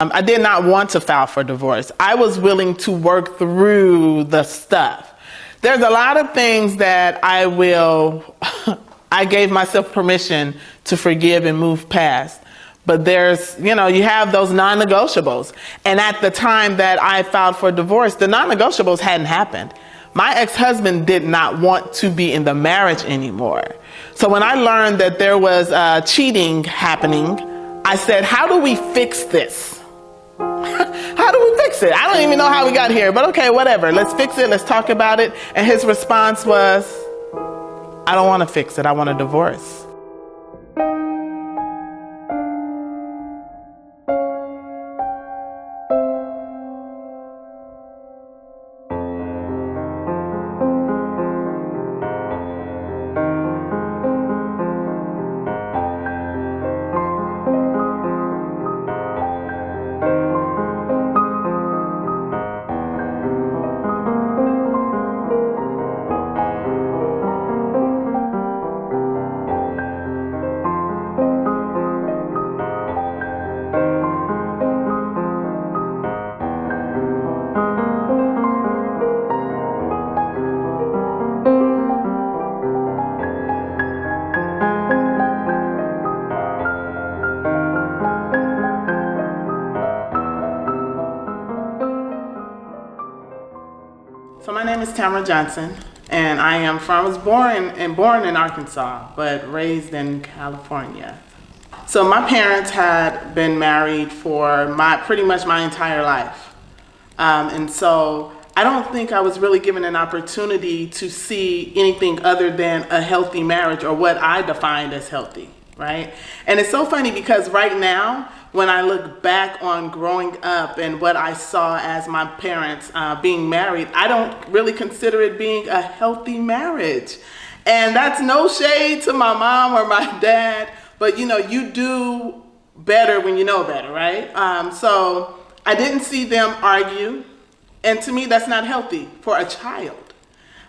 I did not want to file for divorce. I was willing to work through the stuff. There's a lot of things that I gave myself permission to forgive and move past. But there's, you have those non-negotiables. And at the time that I filed for divorce, the non-negotiables hadn't happened. My ex-husband did not want to be in the marriage anymore. So when I learned that there was cheating happening, I said, how do we fix this? How do we fix it? I don't even know how we got here, but okay, whatever. Let's fix it. Let's talk about it. And his response was, I don't want to fix it. I want a divorce. So my name is Tamora Johnson, and I was born in Arkansas, but raised in California. So my parents had been married for pretty much my entire life. And so I don't think I was really given an opportunity to see anything other than a healthy marriage, or what I defined as healthy, right? And it's so funny because right now, when I look back on growing up and what I saw as my parents being married, I don't really consider it being a healthy marriage. And that's no shade to my mom or my dad, but you do better when you know better, right? So I didn't see them argue, and to me that's not healthy for a child.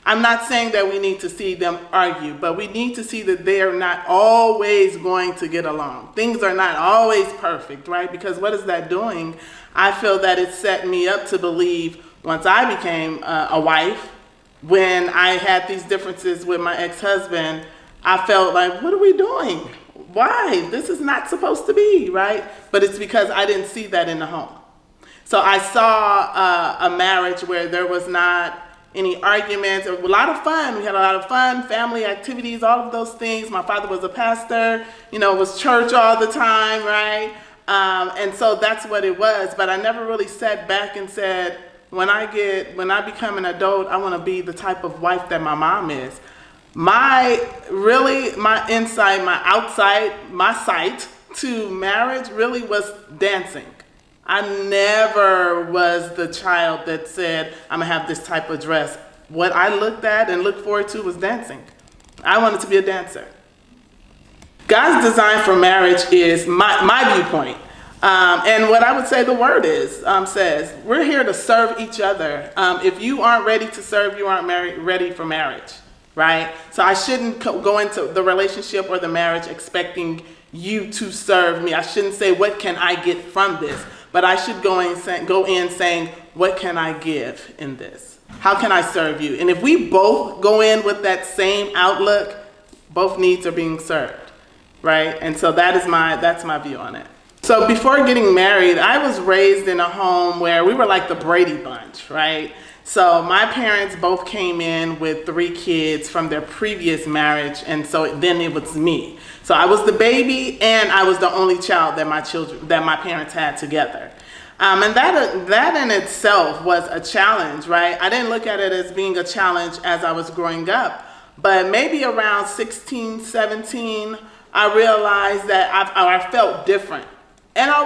I'm not saying that we need to see them argue, but we need to see that they are not always going to get along. Things are not always perfect, right? Because what is that doing? I feel that it set me up to believe, once I became a wife, when I had these differences with my ex-husband, I felt like, what are we doing? Why? This is not supposed to be, right? But it's because I didn't see that in the home. So I saw a marriage where there was not any arguments. It was a lot of fun. We had a lot of fun, family activities, all of those things. My father was a pastor, it was church all the time, right? And so that's what it was. But I never really sat back and said, when I become an adult, I want to be the type of wife that my mom is. My insight, my outside, my sight to marriage really was dancing. I never was the child that said, I'm going to have this type of dress. What I looked at and looked forward to was dancing. I wanted to be a dancer. God's design for marriage is my viewpoint. And what I would say the word says, we're here to serve each other. If you aren't ready to serve, you aren't ready for marriage, right? So I shouldn't go into the relationship or the marriage expecting you to serve me. I shouldn't say, what can I get from this? But I should go in saying, what can I give in this? How can I serve you? And if we both go in with that same outlook, both needs are being served, right? And so that's my view on it. So before getting married, I was raised in a home where we were like the Brady Bunch, right? So my parents both came in with 3 kids from their previous marriage, and so then it was me. So I was the baby, and I was the only child that my parents had together. And that in itself was a challenge, right? I didn't look at it as being a challenge as I was growing up, but maybe around 16, 17, I realized that I felt different. And I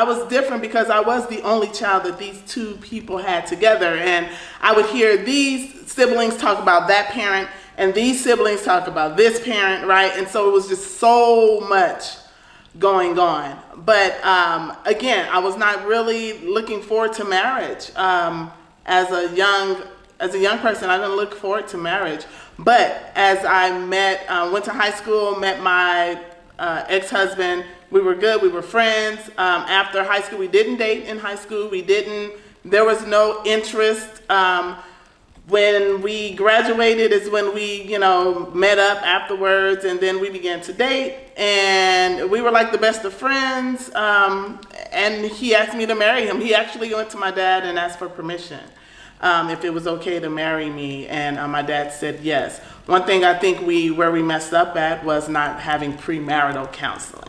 was different because I was the only child that these 2 people had together. And I would hear these siblings talk about that parent and these siblings talk about this parent, right? And so it was just so much going on. But again, I was not really looking forward to marriage. As a young person, I didn't look forward to marriage. But as I went to high school, met my ex-husband, we were good. We were friends. After high school, we didn't date in high school. There was no interest. When we graduated is when we, met up afterwards, and then we began to date, and we were like the best of friends. And he asked me to marry him. He actually went to my dad and asked for permission if it was okay to marry me, and my dad said yes. One thing I think where we messed up at was not having premarital counseling.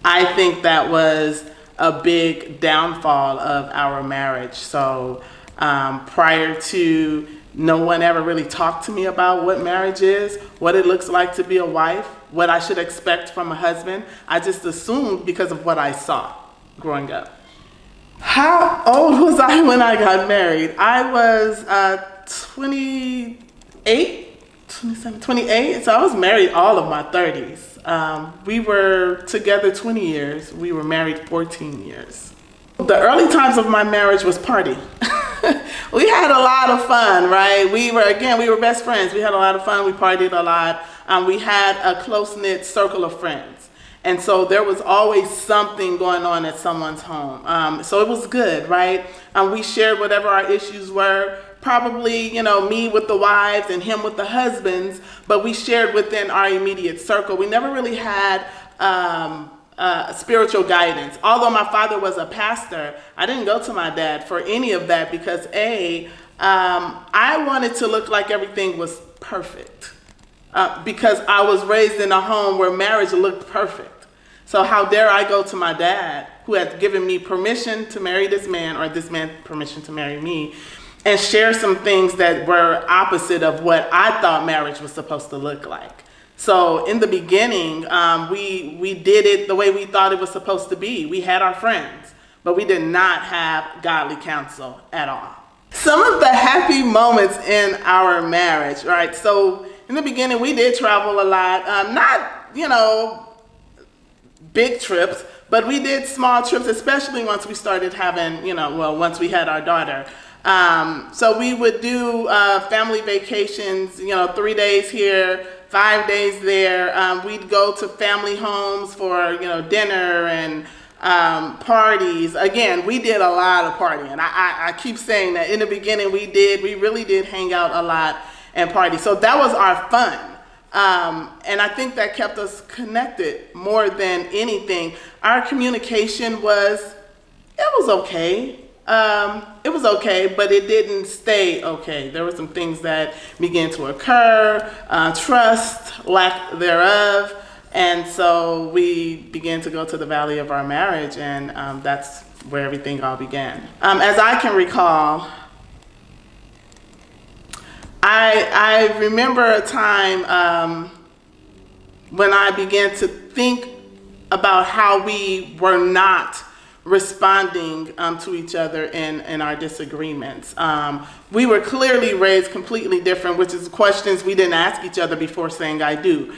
I think that was a big downfall of our marriage. So prior to, no one ever really talked to me about what marriage is, what it looks like to be a wife, what I should expect from a husband. I just assumed because of what I saw growing up. How old was I when I got married? I was 28, so I was married all of my 30s. We were together 20 years. We were married 14 years. The early times of my marriage was party. We had a lot of fun, right? We were best friends. We had a lot of fun. We partied a lot. We had a close-knit circle of friends. And so there was always something going on at someone's home. So it was good, right? We shared whatever our issues were. Probably, me with the wives and him with the husbands, but we shared within our immediate circle. We never really had spiritual guidance. Although my father was a pastor, I didn't go to my dad for any of that because I wanted to look like everything was perfect because I was raised in a home where marriage looked perfect. So how dare I go to my dad, who had given me permission to marry this man, or this man permission to marry me, and share some things that were opposite of what I thought marriage was supposed to look like. So in the beginning, we did it the way we thought it was supposed to be. We had our friends, but we did not have godly counsel at all. Some of the happy moments in our marriage, right? So in the beginning, we did travel a lot. Not, big trips, but we did small trips, especially once we started having, once we had our daughter. So we would do family vacations, 3 days here, 5 days there. We'd go to family homes for, dinner and parties. Again, we did a lot of partying. I keep saying that in the beginning we really did hang out a lot and party. So that was our fun. And I think that kept us connected more than anything. Our communication was okay. It was okay, but it didn't stay okay. There were some things that began to occur, trust, lack thereof, and so we began to go to the valley of our marriage, and that's where everything all began. As I can recall, I remember a time when I began to think about how we were not responding to each other in our disagreements. We were clearly raised completely different, which is questions we didn't ask each other before saying I do.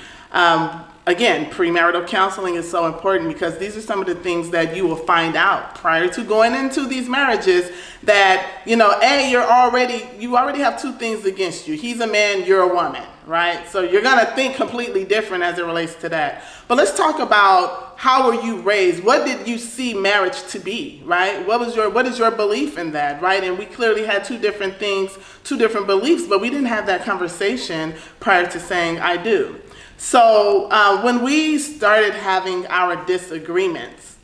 Again, premarital counseling is so important because these are some of the things that you will find out prior to going into these marriages that, you already have two things against you. He's a man, you're a woman, right? So you're going to think completely different as it relates to that. But let's talk about how were you raised? What did you see marriage to be, right? What is your belief in that, right? And we clearly had two different things, two different beliefs, but we didn't have that conversation prior to saying I do. So when we started having our disagreements,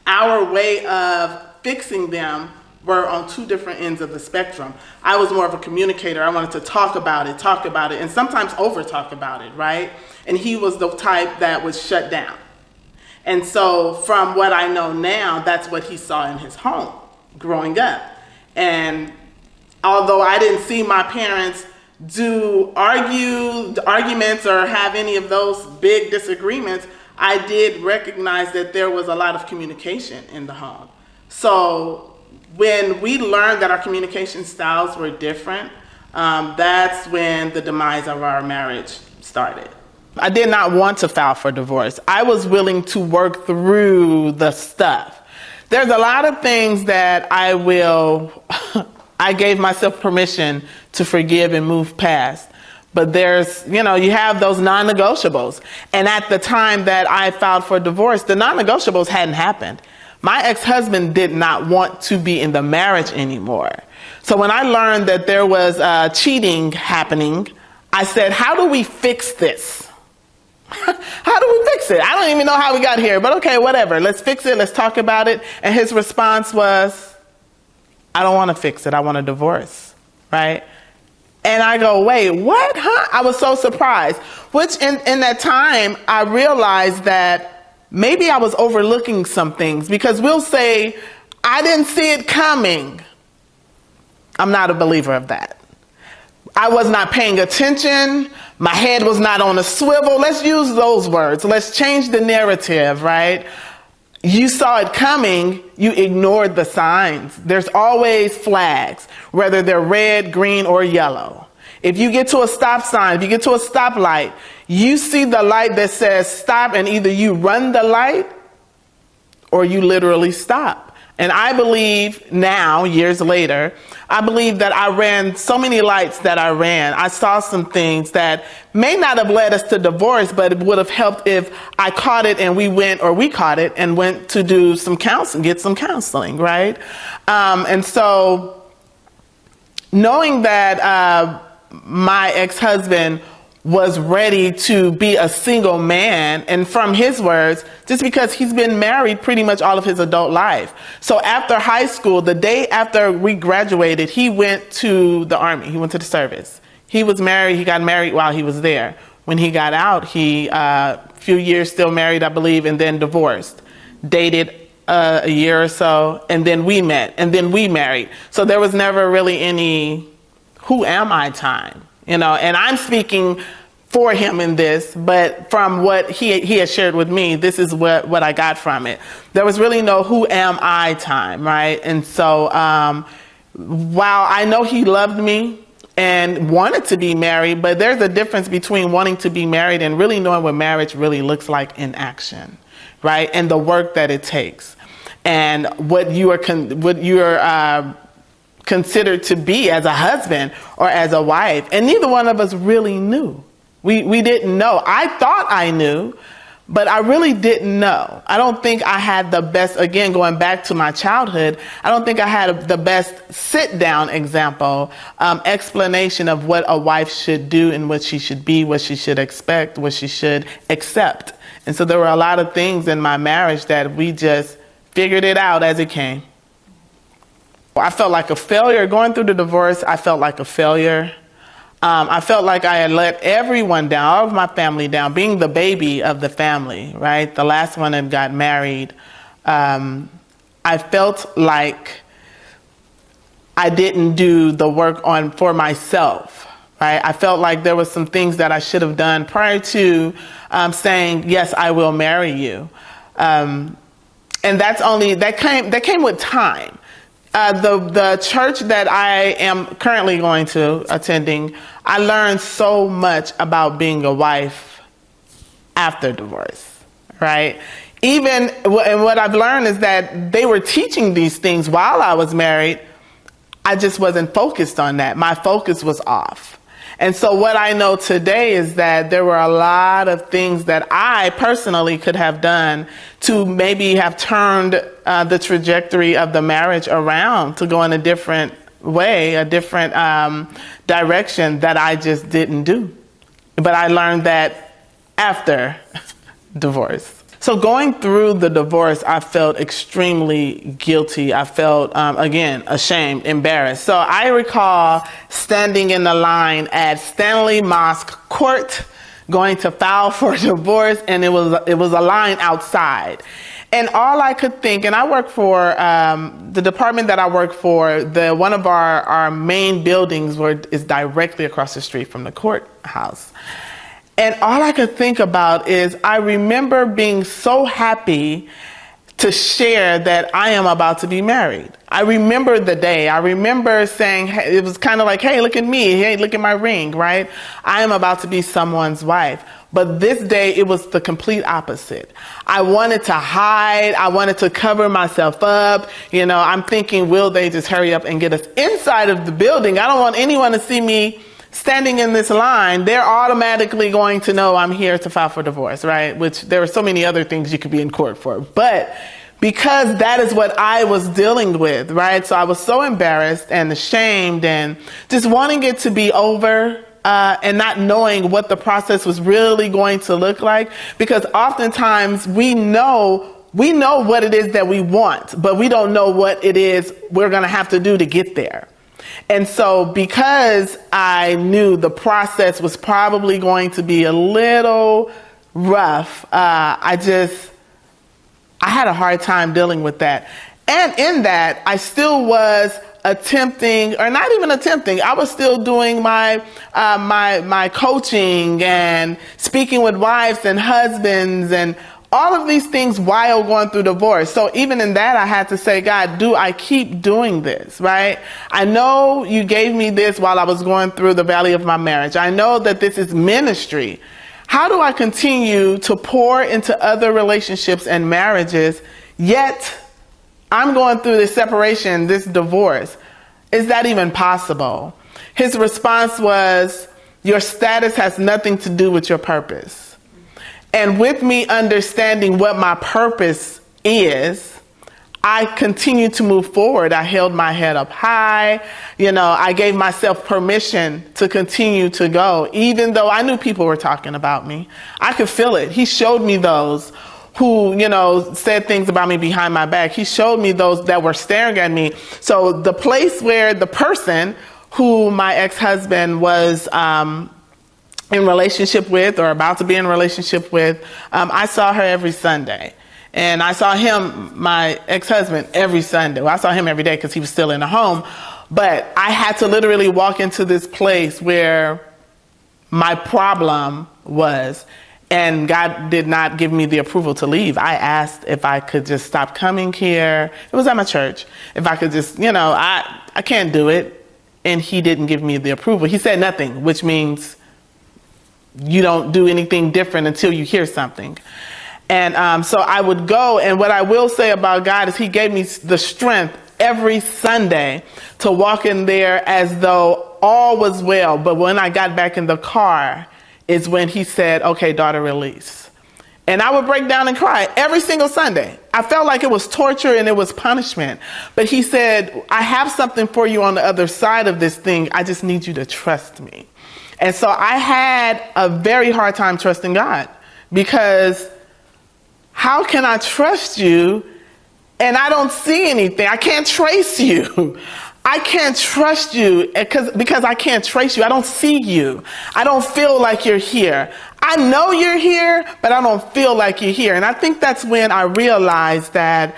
our way of fixing them were on two different ends of the spectrum. I was more of a communicator. I wanted to talk about it, and sometimes over talk about it, right? And he was the type that was shut down. And so from what I know now, that's what he saw in his home growing up. And although I didn't see my parents do arguments or have any of those big disagreements, I did recognize that there was a lot of communication in the home. So when we learned that our communication styles were different, that's when the demise of our marriage started. I did not want to file for divorce. I was willing to work through the stuff. There's a lot of things that I gave myself permission to forgive and move past. But there's, you have those non-negotiables. And at the time that I filed for divorce, the non-negotiables hadn't happened. My ex-husband did not want to be in the marriage anymore. So when I learned that there was cheating happening, I said, how do we fix this? How do we fix it? I don't even know how we got here, but okay, whatever. Let's fix it. Let's talk about it. And his response was, I don't want to fix it. I want a divorce, right? And I go, wait, what? Huh? I was so surprised. Which in that time, I realized that maybe I was overlooking some things, because we'll say, I didn't see it coming. I'm not a believer of that. I was not paying attention. My head was not on a swivel. Let's use those words. Let's change the narrative, right? You saw it coming. You ignored the signs. There's always flags, whether they're red, green, or yellow. If you get to a stop sign, if you get to a stoplight, you see the light that says stop, and either you run the light or you literally stop. And I believe now, years later, I believe that I ran so many lights that I ran. I saw some things that may not have led us to divorce, but it would have helped if I caught it and we caught it and went to do some counseling, get some counseling, right? And so knowing that my ex-husband was ready to be a single man, and from his words, just because he's been married pretty much all of his adult life. So after high school, the day after we graduated, he went to the Army. He went to the service. He was married. He got married while he was there. When he got out, he, few years still married, I believe, and then divorced. Dated a year or so, and then we met, and then we married. So there was never really any who am I time, and I'm speaking for him in this, but from what he has shared with me, this is what I got from it. There was really no who am I time, right? And so while I know he loved me and wanted to be married, but there's a difference between wanting to be married and really knowing what marriage really looks like in action, right? And the work that it takes, and what you are considered to be as a husband or as a wife. And neither one of us really knew. We didn't know. I thought I knew, but I really didn't know. I don't think I had the best, again, going back to my childhood, I don't think I had the best sit-down example, explanation of what a wife should do and what she should be, what she should expect, what she should accept. And so there were a lot of things in my marriage that we just figured it out as it came. I felt like a failure. Going through the divorce, I felt like a failure. I felt like I had let everyone down, all of my family down, being the baby of the family, right? The last one had got married. I felt like I didn't do the work for myself, right? I felt like there was some things that I should have done prior to saying, yes, I will marry you. And that came with time. The church that I am currently attending, I learned so much about being a wife after divorce, right? And what I've learned is that they were teaching these things while I was married. I just wasn't focused on that. My focus was off. And so what I know today is that there were a lot of things that I personally could have done to maybe have turned the trajectory of the marriage around to go in a different way, a different direction that I just didn't do. But I learned that after divorce. So going through the divorce, I felt extremely guilty. I felt, again, ashamed, embarrassed. So I recall standing in the line at Stanley Mosque Court, going to file for divorce, and it was a line outside. And all I could think, and I work for the department that I work for, one of our main buildings is directly across the street from the courthouse. And all I could think about is I remember being so happy to share that I am about to be married. I remember the day. I remember saying, it was kind of like, hey, look at me. Hey, look at my ring, right? I am about to be someone's wife. But this day, it was the complete opposite. I wanted to hide. I wanted to cover myself up. I'm thinking, will they just hurry up and get us inside of the building? I don't want anyone to see me standing in this line, they're automatically going to know I'm here to file for divorce, right? Which there are so many other things you could be in court for. But because that is what I was dealing with, right? So I was so embarrassed and ashamed and just wanting it to be over, and not knowing what the process was really going to look like. Because oftentimes we know what it is that we want, but we don't know what it is we're going to have to do to get there. And so because I knew the process was probably going to be a little rough, I had a hard time dealing with that. And in that, I still was attempting, or not even attempting, I was still doing my coaching and speaking with wives and husbands and all of these things while going through divorce. So even in that, I had to say, God, do I keep doing this, right? I know you gave me this while I was going through the valley of my marriage. I know that this is ministry. How do I continue to pour into other relationships and marriages, yet I'm going through this separation, this divorce? Is that even possible? His response was, your status has nothing to do with your purpose. And with me understanding what my purpose is, I continued to move forward. I held my head up high. I gave myself permission to continue to go, even though I knew people were talking about me. I could feel it. He showed me those who, said things about me behind my back. He showed me those that were staring at me. So the place where the person who my ex-husband was, in relationship with or about to be in a relationship with, I saw her every Sunday. And I saw him, my ex-husband, every Sunday. Well, I saw him every day because he was still in the home. But I had to literally walk into this place where my problem was, and God did not give me the approval to leave. I asked if I could just stop coming here. It was at my church. If I could just, I can't do it. And he didn't give me the approval. He said nothing, which means you don't do anything different until you hear something. And so I would go, and what I will say about God is he gave me the strength every Sunday to walk in there as though all was well. But when I got back in the car is when he said, okay, daughter, release. And I would break down and cry every single Sunday. I felt like it was torture and it was punishment. But he said, I have something for you on the other side of this thing. I just need you to trust me. And so I had a very hard time trusting God, because how can I trust you and I don't see anything? I can't trace you. I can't trust you because I can't trace you. I don't see you. I don't feel like you're here. I know you're here, but I don't feel like you're here. And I think that's when I realized that,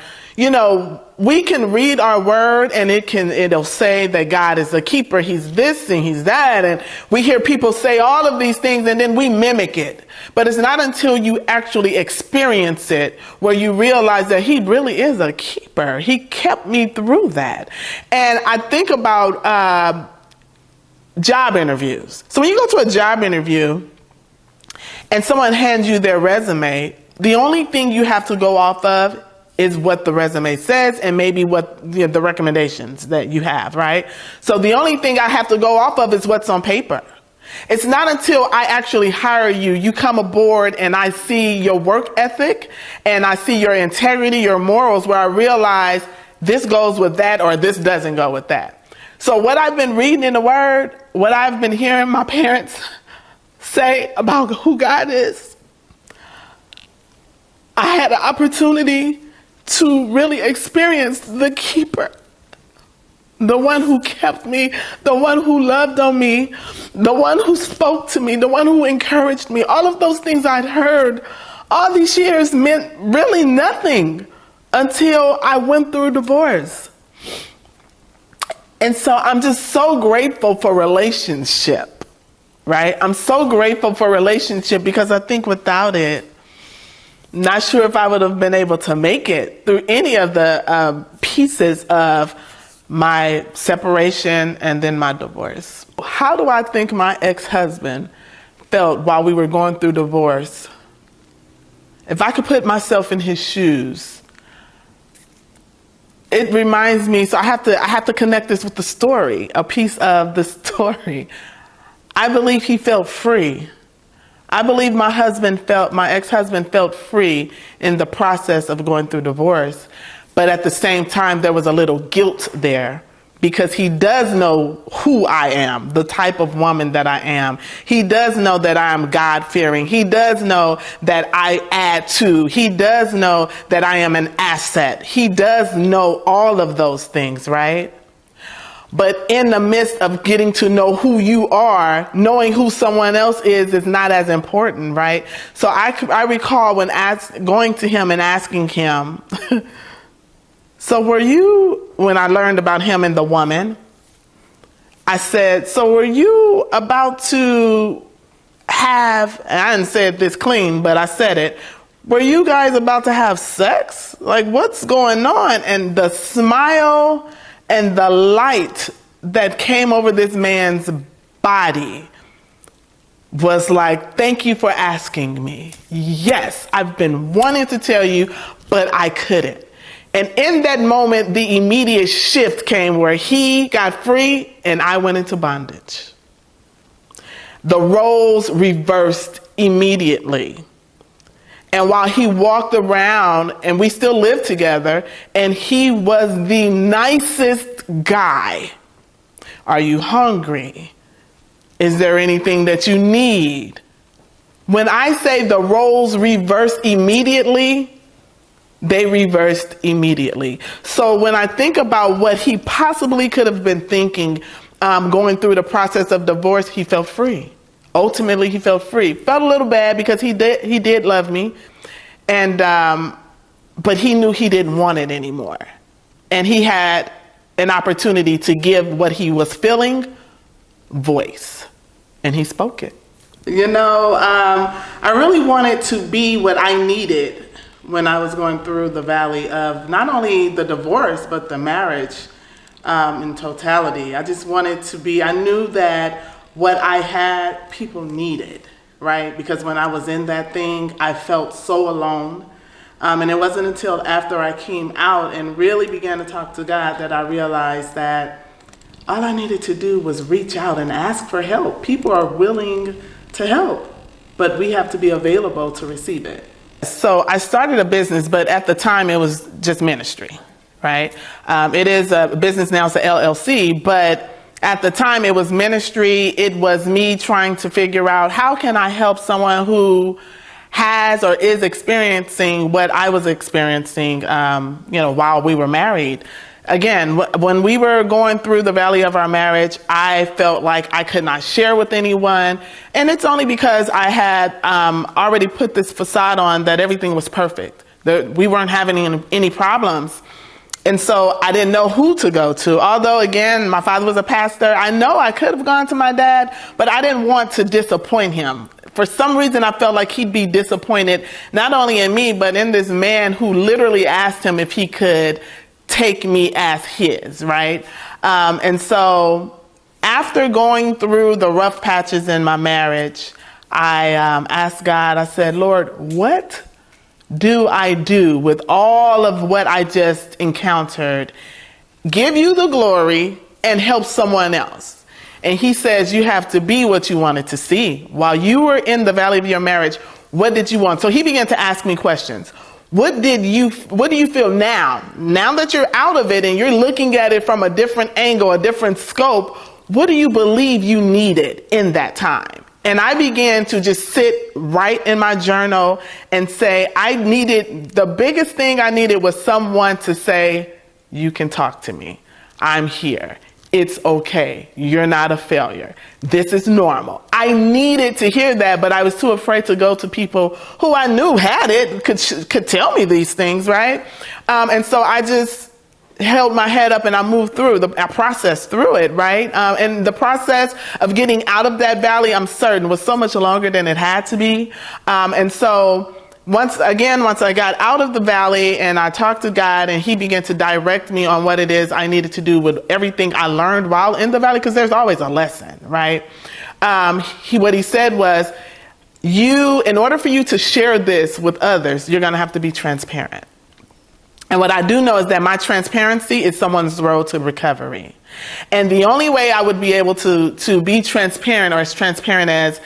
we can read our word and it'll say that God is a keeper. He's this and he's that. And we hear people say all of these things and then we mimic it. But it's not until you actually experience it where you realize that he really is a keeper. He kept me through that. And I think about job interviews. So when you go to a job interview and someone hands you their resume, the only thing you have to go off of is what the resume says and maybe what the recommendations that you have, right? So the only thing I have to go off of is what's on paper. It's not until I actually hire you, you come aboard and I see your work ethic and I see your integrity, your morals, where I realize this goes with that or this doesn't go with that. So what I've been reading in the word, what I've been hearing my parents say about who God is, I had an opportunity to really experience the keeper, the one who kept me, the one who loved on me, the one who spoke to me, the one who encouraged me. All of those things I'd heard all these years meant really nothing until I went through divorce. And so I'm just so grateful for relationship, right? I'm so grateful for relationship because I think without it, not sure if I would have been able to make it through any of the pieces of my separation and then my divorce. How do I think my ex-husband felt while we were going through divorce? If I could put myself in his shoes, it reminds me, so I have to connect this with the story, a piece of the story. I believe he felt free. I believe my ex-husband felt free in the process of going through divorce. But at the same time, there was a little guilt there, because he does know who I am, the type of woman that I am. He does know that I am God-fearing. He does know that I add to. He does know that I am an asset. He does know all of those things, right? But in the midst of getting to know who you are, knowing who someone else is not as important, right? So I recall when going to him and asking him, so when I learned about him and the woman, I said, so were you about to have, and I didn't say it this clean, but I said it, were you guys about to have sex? Like, what's going on? And the smile and the light that came over this man's body was like, thank you for asking me. Yes, I've been wanting to tell you, but I couldn't. And in that moment, the immediate shift came where he got free and I went into bondage. The roles reversed immediately. And while he walked around, and we still lived together, and he was the nicest guy. Are you hungry? Is there anything that you need? When I say the roles reversed immediately, they reversed immediately. So when I think about what he possibly could have been thinking, going through the process of divorce, he felt free. Ultimately, he felt free. Felt a little bad because he did love me, and but he knew he didn't want it anymore, and he had an opportunity to give what he was feeling voice, and he spoke it. You know, I really wanted to be what I needed when I was going through the valley of not only the divorce, but the marriage in totality. I just wanted to be, I knew that what I had, people needed, right? Because when I was in that thing, I felt so alone. And it wasn't until after I came out and really began to talk to God that I realized that all I needed to do was reach out and ask for help. People are willing to help, but we have to be available to receive it. So I started a business, but at the time it was just ministry, right? It is a business now, it's an LLC, but at the time it was ministry. It was me trying to figure out how can I help someone who has or is experiencing what I was experiencing, while we were married. Again, when we were going through the valley of our marriage, I felt like I could not share with anyone. And it's only because I had already put this facade on that everything was perfect. We weren't having any problems. And so I didn't know who to go to. Although, again, my father was a pastor, I know I could have gone to my dad, but I didn't want to disappoint him. For some reason, I felt like he'd be disappointed, not only in me, but in this man who literally asked him if he could take me as his, right? And so after going through the rough patches in my marriage, I asked God, I said, Lord, what do I do with all of what I just encountered? Give you the glory and help someone else. And he says, you have to be what you wanted to see. While you were in the valley of your marriage, what did you want? So he began to ask me questions. What do you feel now that you're out of it and you're looking at it from a different angle, a different scope? What do you believe you needed in that time? And I began to just sit right in my journal and say, the biggest thing I needed was someone to say, you can talk to me. I'm here. It's okay. You're not a failure. This is normal. I needed to hear that, but I was too afraid to go to people who I knew had it, could tell me these things, right? And so I just held my head up and I moved through. I processed through it, right? And the process of getting out of that valley, I'm certain, was so much longer than it had to be. And so once I got out of the valley and I talked to God and he began to direct me on what it is I needed to do with everything I learned while in the valley, because there's always a lesson, right? What he said was, in order for you to share this with others, you're going to have to be transparent. And what I do know is that my transparency is someone's road to recovery. And the only way I would be able to be transparent, or as transparent as,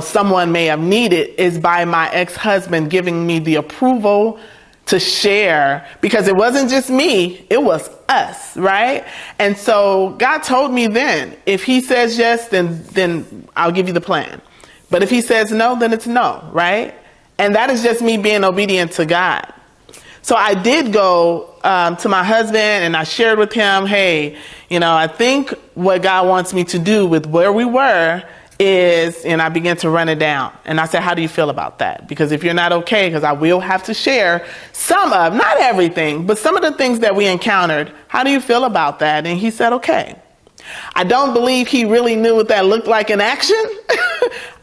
someone may have needed, is by my ex-husband giving me the approval to share, because it wasn't just me, it was us, right? And so God told me then, if he says yes, then I'll give you the plan. But if he says no, then it's no, right? And that is just me being obedient to God. So I did go to my husband and I shared with him, hey, I think what God wants me to do with where we were is, and I began to run it down. And I said, how do you feel about that? Because if you're not okay, because I will have to share not everything, but some of the things that we encountered. How do you feel about that? And he said, okay. I don't believe he really knew what that looked like in action.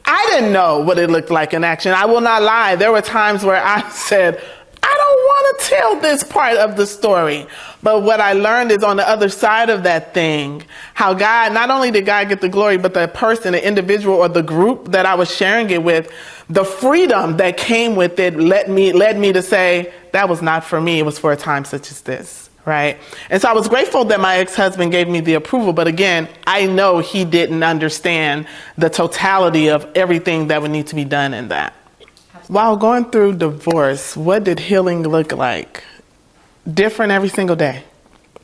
I didn't know what it looked like in action. I will not lie. There were times where I said, I don't want to tell this part of the story. But what I learned is on the other side of that thing, how God, not only did God get the glory, but the person, the individual, or the group that I was sharing it with, the freedom that came with it led me to say, that was not for me. It was for a time such as this. Right. And so I was grateful that my ex-husband gave me the approval. But again, I know he didn't understand the totality of everything that would need to be done in that. While going through divorce, what did healing look like? Different every single day,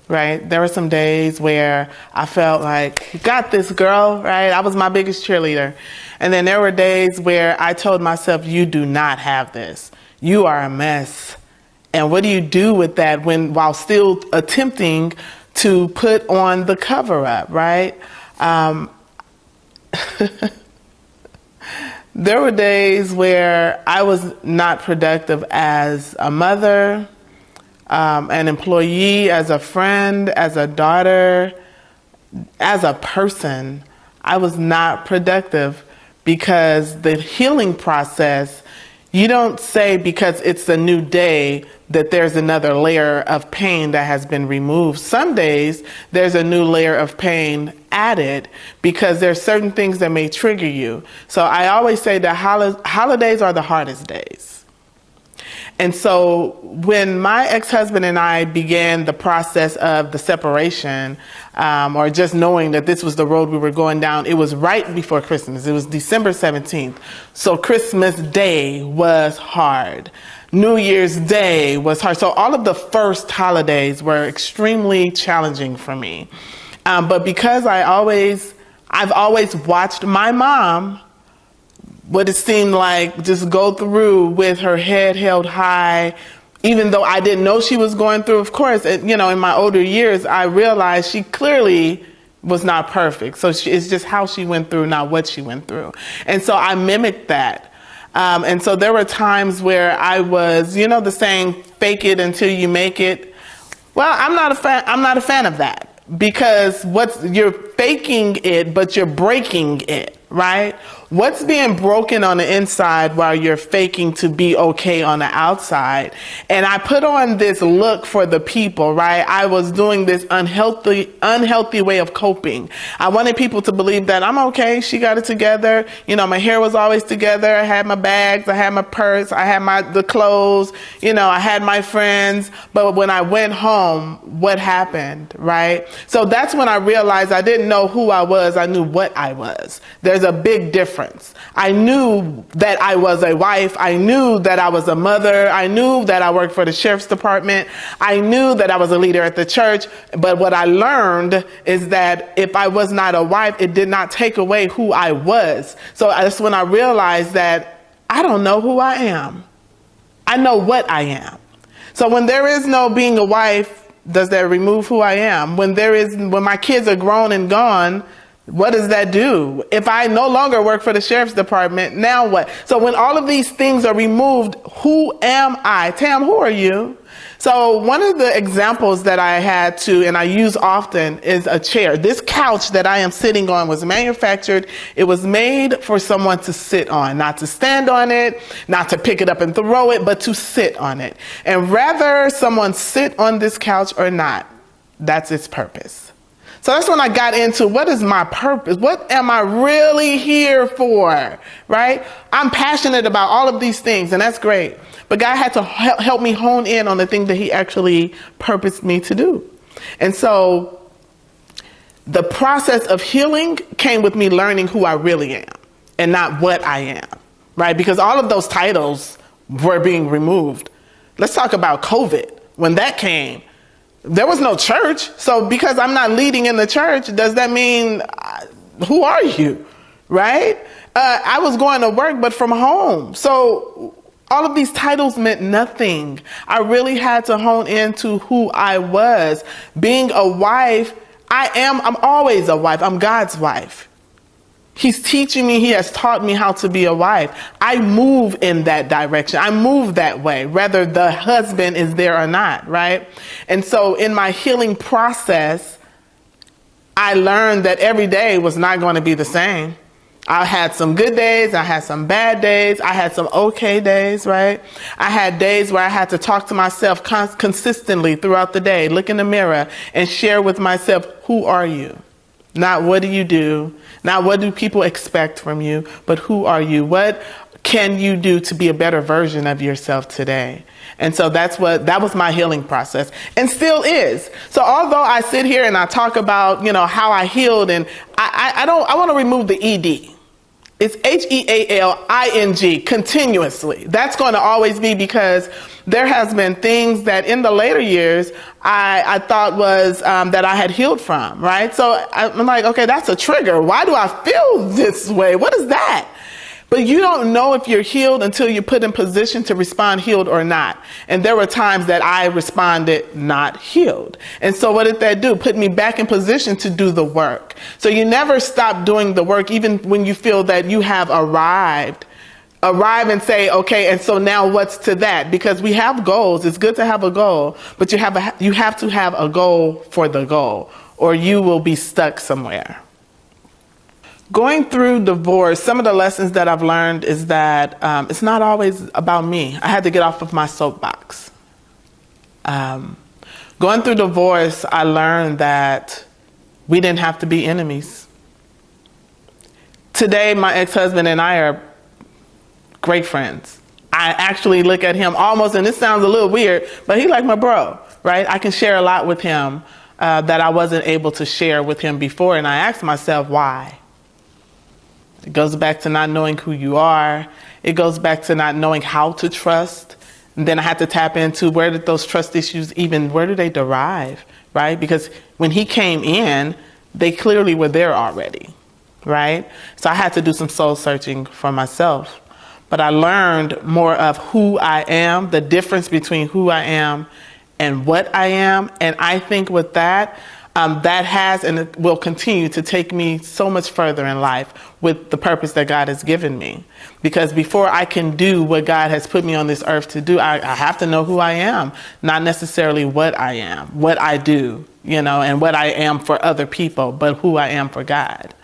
right? There were some days where I felt like, you got this, girl, right? I was my biggest cheerleader. And then there were days where I told myself, you do not have this. You are a mess. And what do you do with that while still attempting to put on the cover up, right? There were days where I was not productive as a mother, an employee, as a friend, as a daughter, as a person. I was not productive because the healing process, you don't say because it's a new day that there's another layer of pain that has been removed. Some days there's a new layer of pain added because there's certain things that may trigger you. So I always say that holidays are the hardest days. And so when my ex-husband and I began the process of the separation, or just knowing that this was the road we were going down, it was right before Christmas. It was December 17th. So Christmas Day was hard. New Year's Day was hard. So all of the first holidays were extremely challenging for me. But because I've always watched my mom, what it seemed like, just go through with her head held high, even though I didn't know she was going through. Of course, in my older years, I realized she clearly was not perfect. So it's just how she went through, not what she went through. And so I mimicked that. And so there were times where I was, the saying, fake it until you make it. Well, I'm not a fan of that, because you're faking it, but you're breaking it, right? What's being broken on the inside while you're faking to be okay on the outside? And I put on this look for the people, right? I was doing this unhealthy way of coping. I wanted people to believe that I'm okay. She got it together. My hair was always together. I had my bags. I had my purse. I had the clothes. I had my friends. But when I went home, what happened, right? So that's when I realized I didn't know who I was. I knew what I was. There's a big difference. I knew that I was a wife. I knew that I was a mother. I knew that I worked for the sheriff's department. I knew that I was a leader at the church. But what I learned is that if I was not a wife, it did not take away who I was. So that's when I realized that I don't know who I am. I know what I am. So when there is no being a wife, does that remove who I am? When my kids are grown and gone, what does that do? If I no longer work for the sheriff's department, now what? So when all of these things are removed, who am I? Tam, who are you? So one of the examples that I had and I use often is a chair. This couch that I am sitting on was manufactured. It was made for someone to sit on, not to stand on it, not to pick it up and throw it, but to sit on it. And whether someone sit on this couch or not, that's its purpose. So that's when I got into what is my purpose? What am I really here for? Right? I'm passionate about all of these things, and that's great. But God had to help me hone in on the thing that he actually purposed me to do. And so the process of healing came with me learning who I really am and not what I am. Right? Because all of those titles were being removed. Let's talk about COVID. When that came, there was no church. So because I'm not leading in the church, does that mean, who are you? Right? I was going to work, but from home. So all of these titles meant nothing. I really had to hone into who I was. Being a wife, I'm always a wife. I'm God's wife. He's teaching me, he has taught me how to be a wife. I move in that direction. I move that way, whether the husband is there or not, right? And so in my healing process, I learned that every day was not going to be the same. I had some good days. I had some bad days. I had some okay days, right? I had days where I had to talk to myself consistently throughout the day, look in the mirror and share with myself, who are you? Not what do you do? Not what do people expect from you, but who are you? What can you do to be a better version of yourself today? And so that was my healing process and still is. So although I sit here and I talk about, how I healed, and I want to remove the ED. It's HEALING continuously. That's going to always be, because there has been things that in the later years I thought was that I had healed from, right? So I'm like, okay, that's a trigger. Why do I feel this way? What is that? But you don't know if you're healed until you're put in position to respond healed or not. And there were times that I responded not healed. And so what did that do? Put me back in position to do the work. So you never stop doing the work, even when you feel that you have arrived. Arrive and say, okay, and so now what's to that? Because we have goals. It's good to have a goal, but you have to have a goal for the goal, or you will be stuck somewhere. Going through divorce, some of the lessons that I've learned is that it's not always about me. I had to get off of my soapbox. Going through divorce, I learned that we didn't have to be enemies. Today, my ex-husband and I are great friends. I actually look at him almost, and this sounds a little weird, but he's like my bro, right? I can share a lot with him that I wasn't able to share with him before, and I asked myself, why? It goes back to not knowing who you are. It goes back to not knowing how to trust. And then I had to tap into, where did those trust issues where do they derive, right? Because when he came in, they clearly were there already, right? So I had to do some soul searching for myself. But I learned more of who I am, the difference between who I am and what I am. And I think with that, that has and it will continue to take me so much further in life with the purpose that God has given me. Because before I can do what God has put me on this earth to do, I have to know who I am, not necessarily what I am, what I do, and what I am for other people, but who I am for God.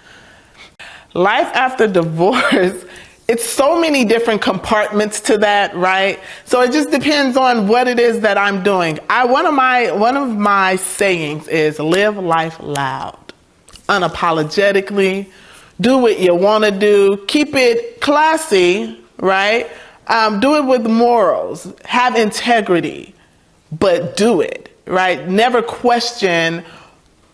Life after divorce, it's so many different compartments to that, right? So it just depends on what it is that I'm doing. One of my sayings is live life loud, unapologetically, do what you want to do, keep it classy, right? Do it with morals, have integrity, but do it, right? Never question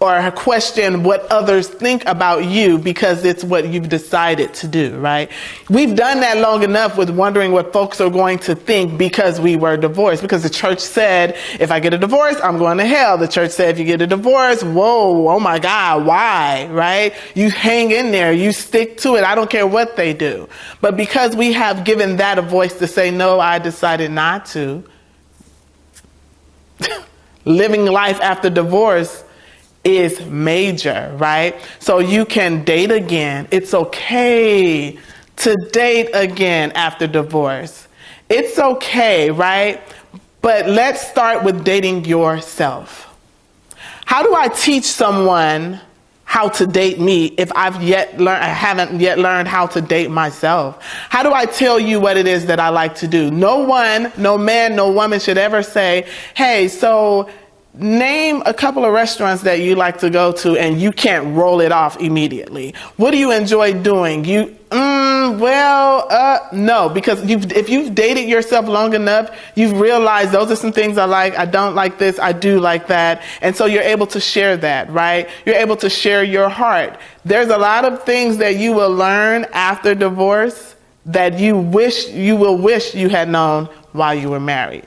what others think about you because it's what you've decided to do, right? We've done that long enough with wondering what folks are going to think because we were divorced. Because the church said, if I get a divorce, I'm going to hell. The church said, if you get a divorce, whoa, oh my God, why, right? You hang in there, you stick to it. I don't care what they do. But because we have given that a voice to say, no, I decided not to. Living life after divorce is major, right? So you can date again. It's okay to date again after divorce. It's okay, right? But let's start with dating yourself. How do I teach someone how to date me if I haven't yet learned how to date myself? How do I tell you what it is that I like to do? No one, no man, no woman should ever say, hey, so name a couple of restaurants that you like to go to and you can't roll it off immediately. What do you enjoy doing? No, because if you've dated yourself long enough, you've realized those are some things I like. I don't like this. I do like that. And so you're able to share that, right? You're able to share your heart. There's a lot of things that you will learn after divorce that you will wish you had known while you were married.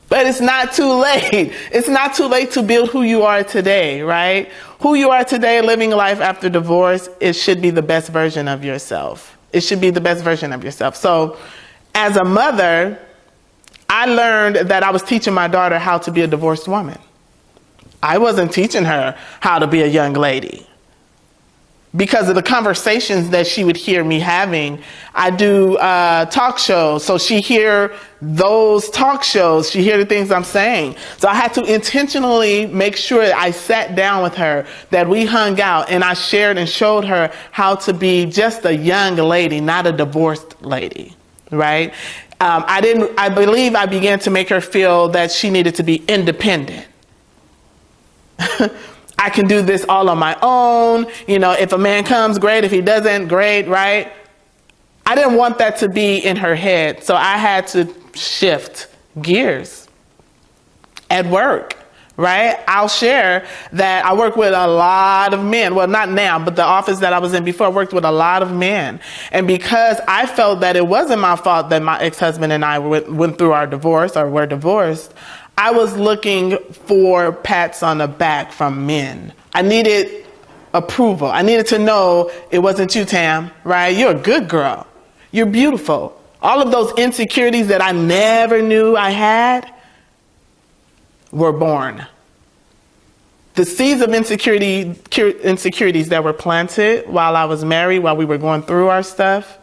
But it's not too late. It's not too late to build who you are today, right? Who you are today, living life after divorce, it should be the best version of yourself. It should be the best version of yourself. So as a mother, I learned that I was teaching my daughter how to be a divorced woman. I wasn't teaching her how to be a young lady. Because of the conversations that she would hear me having. I do talk shows, so she hear those talk shows. She hear the things I'm saying. So I had to intentionally make sure that I sat down with her, that we hung out, and I shared and showed her how to be just a young lady, not a divorced lady, right? I believe I began to make her feel that she needed to be independent. I can do this all on my own. You know, if a man comes, great. If he doesn't, great, right? I didn't want that to be in her head. So I had to shift gears at work, right? I'll share that I work with a lot of men. Well, not now, but the office that I was in before, I worked with a lot of men. And because I felt that it wasn't my fault that my ex-husband and I went through our divorce or were divorced, I was looking for pats on the back from men. I needed approval. I needed to know it wasn't you, Tam, right? You're a good girl. You're beautiful. All of those insecurities that I never knew I had were born. The seeds of insecurities that were planted while I was married, while we were going through our stuff,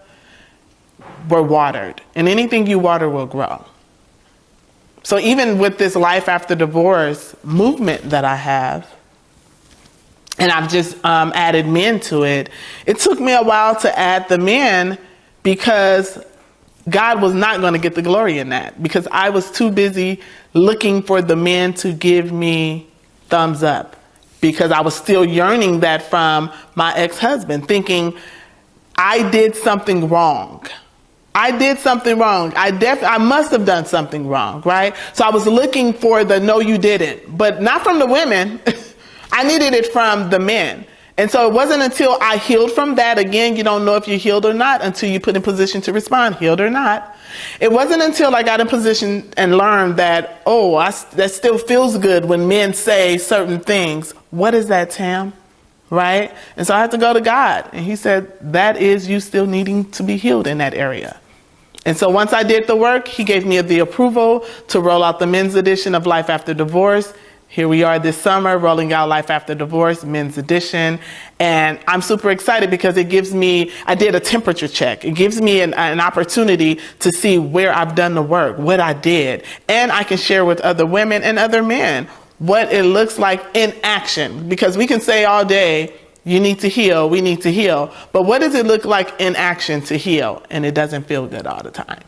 were watered. And anything you water will grow. So even with this life after divorce movement that I have, and I've just added men to it, it took me a while to add the men because God was not going to get the glory in that, because I was too busy looking for the men to give me thumbs up, because I was still yearning that from my ex-husband, thinking I did something wrong. I did something wrong. I must have done something wrong, right? So I was looking for the no, you didn't, but not from the women. I needed it from the men. And so it wasn't until I healed from that. Again, you don't know if you're healed or not until you put in position to respond, healed or not. It wasn't until I got in position and learned that, that still feels good when men say certain things. What is that, Tam? Right? And so I had to go to God. And he said, that is you still needing to be healed in that area. And so once I did the work, he gave me the approval to roll out the men's edition of Life After Divorce. Here we are this summer rolling out Life After Divorce, men's edition. And I'm super excited because it gives me, I did a temperature check. It gives me an opportunity to see where I've done the work, what I did. And I can share with other women and other men what it looks like in action. Because we can say all day, you need to heal, we need to heal. But what does it look like in action to heal? And it doesn't feel good all the time.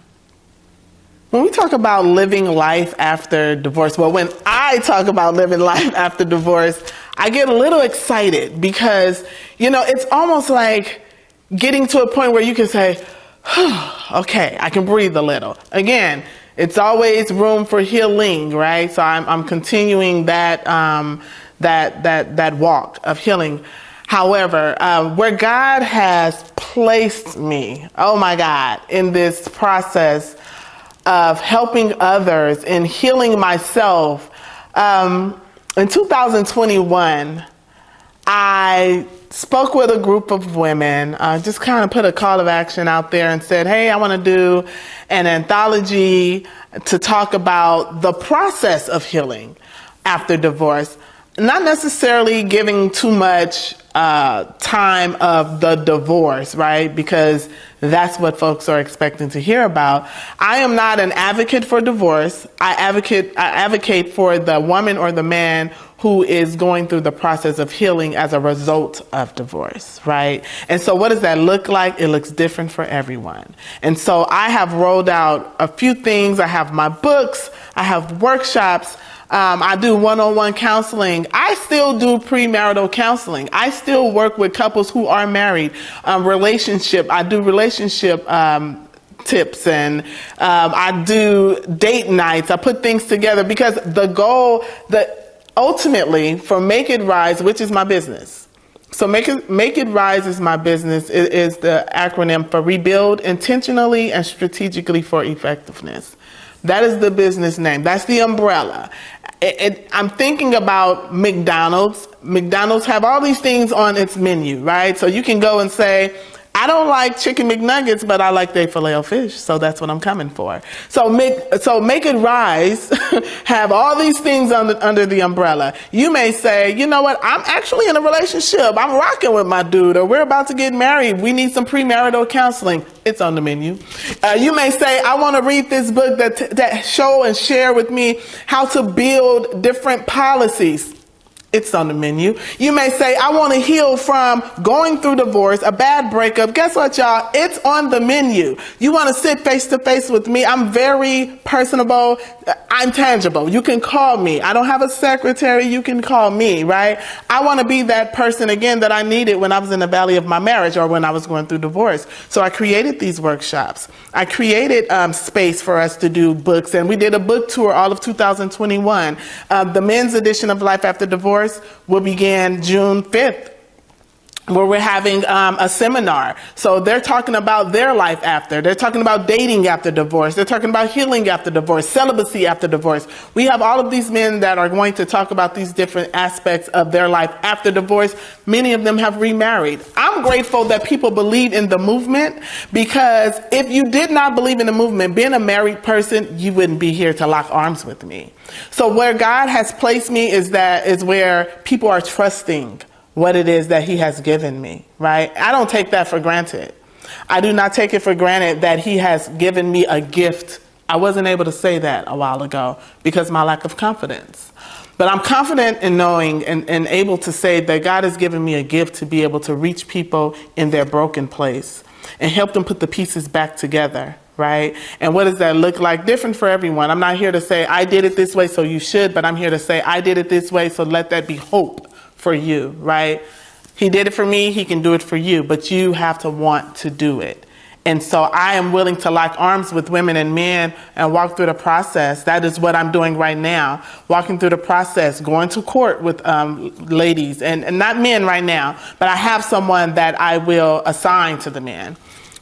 When we talk about living life after divorce, well, when I talk about living life after divorce, I get a little excited because, it's almost like getting to a point where you can say, okay, I can breathe a little. Again, it's always room for healing, right? So I'm continuing that walk of healing. However, where God has placed me, oh my God, in this process of helping others and healing myself, in 2021, I spoke with a group of women, just kind of put a call of action out there and said, hey, I want to do an anthology to talk about the process of healing after divorce. Not necessarily giving too much time of the divorce, right? Because that's what folks are expecting to hear about. I am not an advocate for divorce. I advocate for the woman or the man who is going through the process of healing as a result of divorce, right? And so what does that look like? It looks different for everyone. And so I have rolled out a few things. I have my books. I have workshops. I do one-on-one counseling. I still do premarital counseling. I still work with couples who are married. I do relationship tips, and I do date nights. I put things together because the goal, ultimately for Make It Rise, which is my business. So Make It Rise is my business. It is the acronym for Rebuild Intentionally and Strategically for Effectiveness. That is the business name. That's the umbrella. I'm thinking about McDonald's. McDonald's have all these things on its menu, right? So you can go and say, I don't like chicken McNuggets, but I like their Filet-O-Fish, so that's what I'm coming for. So Make It Rise have all these things under the umbrella. You may say, you know what, I'm actually in a relationship. I'm rocking with my dude, or we're about to get married. We need some premarital counseling. It's on the menu. You may say, I want to read this book that show and share with me how to build different policies. It's on the menu. You may say, I want to heal from going through divorce, a bad breakup. Guess what, y'all? It's on the menu. You want to sit face to face with me? I'm very personable. I'm tangible. You can call me. I don't have a secretary. You can call me, right? I want to be that person again that I needed when I was in the valley of my marriage or when I was going through divorce. So I created these workshops. I created space for us to do books, and we did a book tour all of 2021. The men's edition of Life After Divorce will begin June 5th, where we're having a seminar. So they're talking about their life after. They're talking about dating after divorce. They're talking about healing after divorce, celibacy after divorce. We have all of these men that are going to talk about these different aspects of their life after divorce. Many of them have remarried. I'm grateful that people believe in the movement, because if you did not believe in the movement, being a married person, you wouldn't be here to lock arms with me. So where God has placed me is where people are trusting what it is that he has given me, right? I don't take that for granted. I do not take it for granted that he has given me a gift. I wasn't able to say that a while ago because of my lack of confidence. But I'm confident in knowing and able to say that God has given me a gift to be able to reach people in their broken place and help them put the pieces back together, right? And what does that look like? Different for everyone. I'm not here to say, I did it this way, so you should, but I'm here to say, I did it this way, so let that be hope for you, right? He did it for me, he can do it for you, but you have to want to do it. And so I am willing to lock arms with women and men and walk through the process. That is what I'm doing right now, walking through the process, going to court with ladies, and not men right now, but I have someone that I will assign to the men.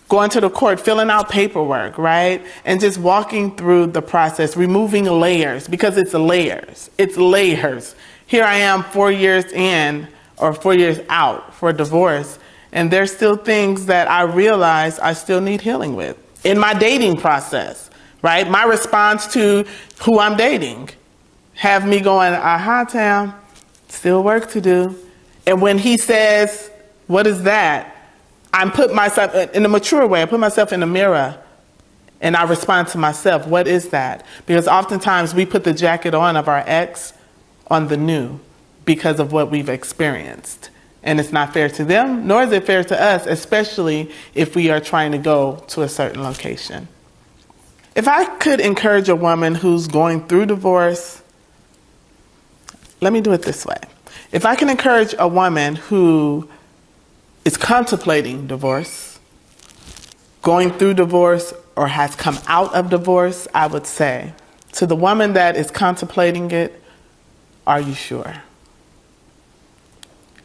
Going to the court, filling out paperwork, right? And just walking through the process, removing layers, because it's layers. It's layers. Here I am 4 years in, or 4 years out for divorce, and there's still things that I realize I still need healing with. In my dating process, right? My response to who I'm dating have me going, aha, Tam, still work to do. And when he says, what is that? I put myself, in a mature way, I put myself in the mirror and I respond to myself, what is that? Because oftentimes we put the jacket on of our ex on the new because of what we've experienced. And it's not fair to them, nor is it fair to us, especially if we are trying to go to a certain location. If I could encourage a woman who's going through divorce, let me do it this way. If I can encourage a woman who is contemplating divorce, going through divorce, or has come out of divorce, I would say, to the woman that is contemplating it, are you sure?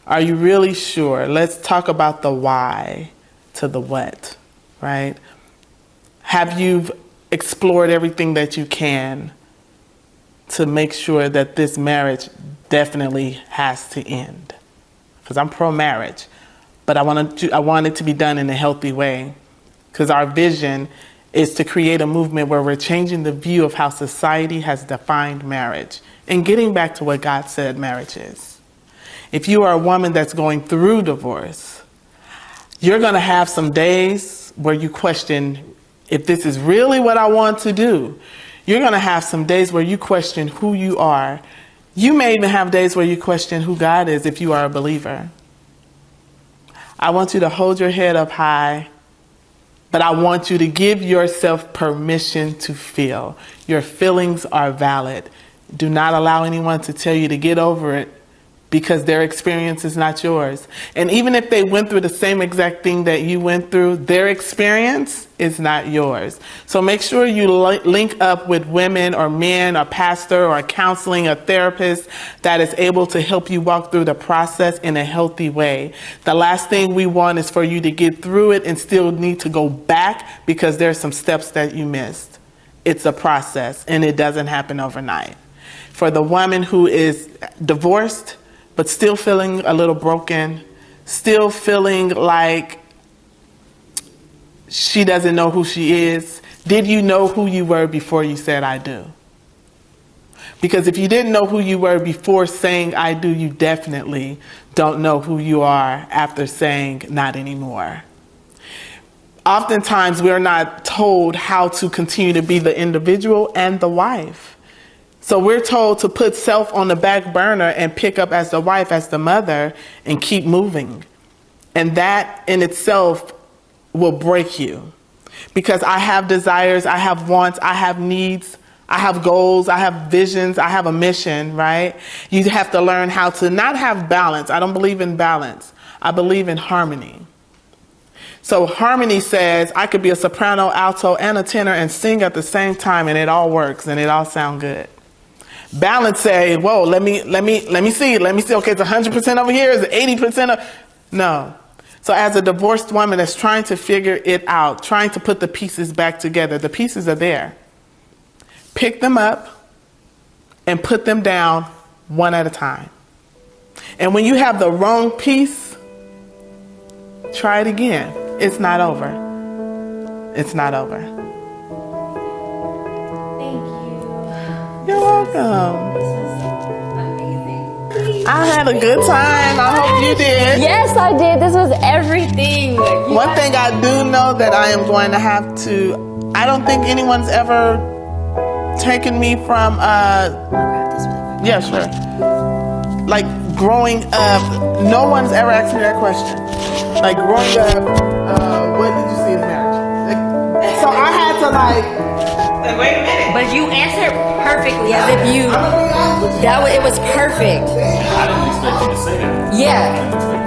Are you really sure? Let's talk about the why to the what, right? Have you explored everything that you can to make sure that this marriage definitely has to end? Because I'm pro-marriage, but I want it to be done in a healthy way, because our vision is to create a movement where we're changing the view of how society has defined marriage and getting back to what God said marriage is. If you are a woman that's going through divorce, you're going to have some days where you question if this is really what I want to do. You're going to have some days where you question who you are. You may even have days where you question who God is if you are a believer. I want you to hold your head up high, but I want you to give yourself permission to feel. Your feelings are valid. Do not allow anyone to tell you to get over it, because their experience is not yours. And even if they went through the same exact thing that you went through, their experience is not yours. So make sure you link up with women or men, a pastor or a counseling, a therapist that is able to help you walk through the process in a healthy way. The last thing we want is for you to get through it and still need to go back because there's some steps that you missed. It's a process, and it doesn't happen overnight. For the woman who is divorced, but still feeling a little broken, still feeling like she doesn't know who she is. Did you know who you were before you said I do? Because if you didn't know who you were before saying I do, you definitely don't know who you are after saying not anymore. Oftentimes we're not told how to continue to be the individual and the wife. So we're told to put self on the back burner and pick up as the wife, as the mother, and keep moving. And that in itself will break you. Because I have desires, I have wants, I have needs, I have goals, I have visions, I have a mission, right? You have to learn how to not have balance. I don't believe in balance. I believe in harmony. So harmony says I could be a soprano, alto, and a tenor and sing at the same time, and it all works and it all sounds good. Balance say, whoa, let me see. Okay, it's 100% over here. Is it 80%? No. So as a divorced woman that's trying to figure it out, trying to put the pieces back together, the pieces are there. Pick them up and put them down one at a time. And when you have the wrong piece, try it again. It's not over. It's not over. You're welcome. This was amazing. I had a good time. I hope you did. Yes, I did. This was everything. One thing I do know that I am going to have to, I don't think anyone's ever taken me from, yeah, sure. Like growing up, no one's ever asked me that question. Like growing up, when did you see the marriage? Like, so I had to like, wait a minute. But you answered perfectly as if you, it was perfect. I didn't expect you to say that.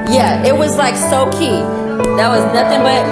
Yeah, it was like so key. That was nothing but